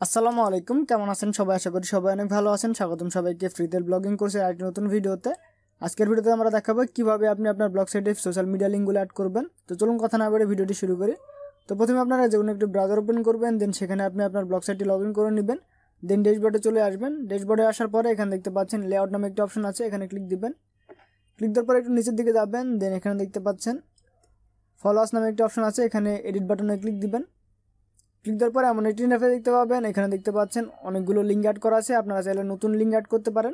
আসসালামু আলাইকুম, কেমন আছেন সবাই? আশা করি সবাই অনেক ভালো আছেন। স্বাগতম সবাইকে ফ্রিতে ব্লগিং কোর্সের আরেকটি নতুন ভিডিওতে। আজকের ভিডিওতে আমরা দেখাবো কিভাবে আপনি আপনার ব্লগ সাইটে সোশ্যাল মিডিয়া লিঙ্কগুলো অ্যাড করবেন। তো চলুন কথা না বলে ভিডিওটি শুরু করি। তো প্রথমে আপনারা যে কোনো একটি ব্রাউজার ওপেন করবেন, দেন সেখানে আপনি আপনার ব্লগ সাইটটি লগ ইন করে নেবেন। দেন ড্যাশবোর্ডে চলে আসবেন। ড্যাশবোর্ডে আসার পরে এখানে দেখতে পাচ্ছেন লেআউট নামে একটি অপশন আছে, এখানে ক্লিক দিবেন। ক্লিক দেওয়ার পরে একটু নিচের দিকে যাবেন, দেন এখানে দেখতে পাচ্ছেন ফলোয়ার্স নামে একটি অপশন আছে, এখানে এডিট বাটনে ক্লিক দিবেন। ক্লিক দেওয়ার পরে এমন একটি ইন্টারফেস দেখতে পাবেন। এখানে দেখতে পাচ্ছেন অনেকগুলো লিঙ্ক অ্যাড করা আছে, আপনারা চাইলে নতুন লিঙ্ক অ্যাড করতে পারেন।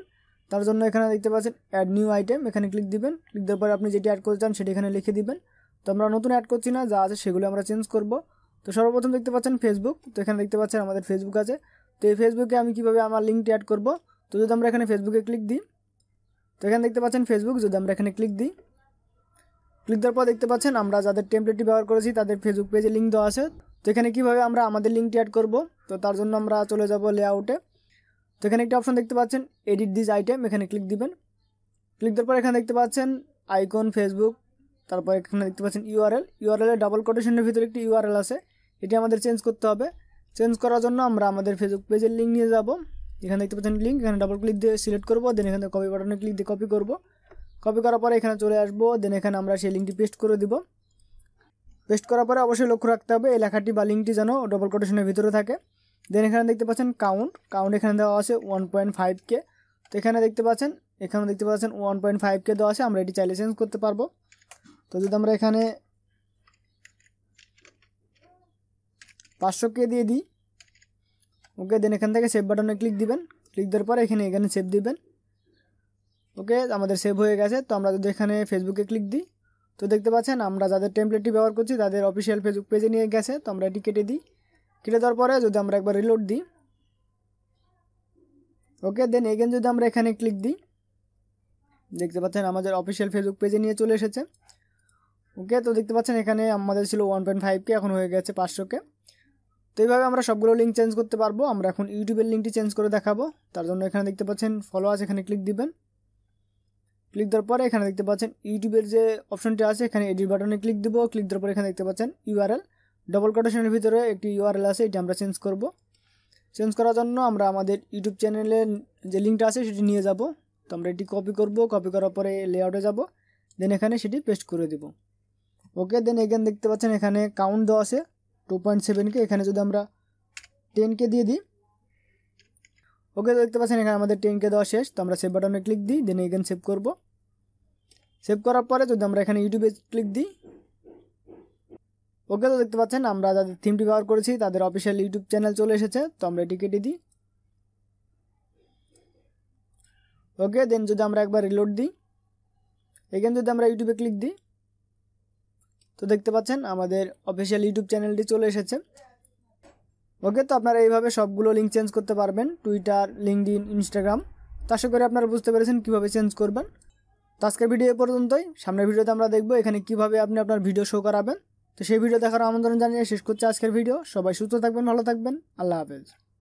তার জন্য এখানে দেখতে পাচ্ছেন অ্যাড নিউ আইটেম, এখানে ক্লিক দিবেন। ক্লিক দেওয়ার পরে আপনি যেটি অ্যাড করতে চান সেটি এখানে লিখে দিবেন। তো আমরা নতুন অ্যাড করছি না, যা আছে সেগুলো আমরা চেঞ্জ করব। তো সর্বপ্রথম দেখতে পাচ্ছেন ফেসবুক, তো এখানে দেখতে পাচ্ছেন আমাদের ফেসবুক আছে। তো এই ফেসবুকে আমি কীভাবে আমার লিঙ্কটি অ্যাড করব, তো যদি আমরা এখানে ফেসবুকে ক্লিক দিই, তো এখানে দেখতে পাচ্ছেন ফেসবুক, যদি আমরা এখানে ক্লিক দিই, ক্লিক দেওয়ার পর দেখতে পাচ্ছেন আমরা যাদের টেমপ্লেটটি ব্যবহার করেছি তাদের ফেসবুক পেজে লিঙ্ক দেওয়া আছে। তো এখানে কীভাবে আমরা আমাদের লিঙ্কটি অ্যাড করব, তো তার জন্য আমরা চলে যাব লেআউটে। তো এখানে একটা অপশন দেখতে পাচ্ছেন এডিট দিস আইটেম, এখানে ক্লিক দিবেন। ক্লিক দেওয়ার পর এখানে দেখতে পাচ্ছেন আইকন ফেসবুক, তারপর এখানে দেখতে পাচ্ছেন ইউআরএল ডাবল কোটেশনের ভিতরে একটি ইউআরএল আছে, এটি আমাদের চেঞ্জ করতে হবে। চেঞ্জ করার জন্য আমরা আমাদের ফেসবুক পেজের লিঙ্ক নিয়ে যাব। এখানে দেখতে পাচ্ছেন লিঙ্ক, এখানে ডাবল ক্লিক দিয়ে সিলেক্ট করবো, দেন এখানে কপি বাটনে ক্লিক দিয়ে কপি করব। কপি করার পরে এখানে চলে আসবো, দেন এখানে আমরা সেই লিঙ্কটি পেস্ট করে দিব। পেস্ট করার পরে অবশ্যই লক্ষ্য রাখতে হবে এই লেখাটি বা লিঙ্কটি যেন ডবল কোটেশনের ভিতরে থাকে। দেন এখানে দেখতে পাচ্ছেন কাউন্ট এখানে দেওয়া আছে 1.5K। তো এখানে দেখতে পাচ্ছেন 1.5K দেওয়া আছে, আমরা এটি চাইলে চেঞ্জ করতে পারবো। তো যদি আমরা এখানে 500K দিয়ে দিই, ওকে, দেন এখান থেকে সেভ বাটনে ক্লিক দিবেন। ক্লিক দেওয়ার পরে এখানে সেভ দিবেন। ওকে, আমাদের সেভ হয়ে গেছে। তো আমরা যদি এখানে ফেসবুকে ক্লিক দিই, তো দেখতে পাচ্ছেন আমরা যাদের টেমপ্লেটটি ব্যবহার করছি তাদের অফিসিয়াল ফেসবুক পেজে নিয়ে গেছে। তো আমরা এটি কেটে দিই। কেটে দেওয়ার পরে যদি আমরা একবার রিলোড দিই, ওকে, দেন এগেন যদি আমরা এখানে ক্লিক দিই, দেখতে পাচ্ছেন আমাদের অফিসিয়াল ফেসবুক পেজে নিয়ে চলে এসেছে। ওকে, তো দেখতে পাচ্ছেন এখানে আমাদের ছিল 1.5K, এখন হয়ে গেছে 500K। তো এইভাবে আমরা সবগুলো লিঙ্ক চেঞ্জ করতে পারবো। আমরা এখন ইউটিউবের লিঙ্কটি চেঞ্জ করে দেখাবো। তার জন্য এখানে দেখতে পাচ্ছেন ফলোয়ার্স, এখানে ক্লিক দিবেন। ক্লিক দেওয়ার পরে এখানে দেখতে পাচ্ছেন ইউটিউবের যে অপশনটি আছে, এখানে এডিট বাটনে ক্লিক দিব। ক্লিক দেওয়ার পরে এখানে দেখতে পাচ্ছেন ইউআরএল ডবল কোটেশনের ভিতরে একটি ইউআরএল আছে, এটি আমরা চেঞ্জ করব। চেঞ্জ করার জন্য আমরা আমাদের ইউটিউব চ্যানেলের যে লিঙ্কটা আছে সেটি নিয়ে যাব। তো আমরা এটি কপি করব, কপি করার পরে লেআউটে যাব, দেন এখানে সেটি পেস্ট করে দেব। ওকে, দেন এখানে দেখতে পাচ্ছেন এখানে কাউন্ট দেওয়া আছে 2.7K, এখানে যদি আমরা 10K দিয়ে দিই, ওকে, দেখতে পাচ্ছেন এখানে আমাদের 10K দেওয়া শেষ। তো আমরা সেভ বাটনে ক্লিক দিই, দেন এখানে সেভ করব। সেভ করার পরে যদি আমরা এখানে ইউটিউবে ক্লিক দিই, ওকে, তো দেখতে পাচ্ছেন আমরা যাদের থিমটি ব্যবহার করেছি তাদের অফিসিয়াল ইউটিউব চ্যানেল চলে এসেছে। তো আমরা এটি কেটে দিই। ওকে, দেন যদি আমরা একবার রিলোড দিই, এখানে যদি আমরা ইউটিউবে ক্লিক দিই, তো দেখতে পাচ্ছেন আমাদের অফিসিয়াল ইউটিউব চ্যানেলটি চলে এসেছে। ওকে, তো আপনারা এইভাবে সবগুলো লিঙ্ক চেঞ্জ করতে পারবেন, টুইটার, লিঙ্কডইন, ইনস্টাগ্রাম। তো আশা করি আপনারা বুঝতে পেরেছেন কীভাবে চেঞ্জ করবেন। তো আজকের ভিডিও এ পর্যন্তই। সামনের ভিডিওতে আমরা দেখব এখানে কীভাবে আপনি আপনার ভিডিও শো করাবেন। তো সেই ভিডিও দেখার আমন্ত্রণ জানিয়ে শেষ করছি আজকের ভিডিও। সবাই সুস্থ থাকবেন, ভালো থাকবেন, আল্লাহ হাফেজ।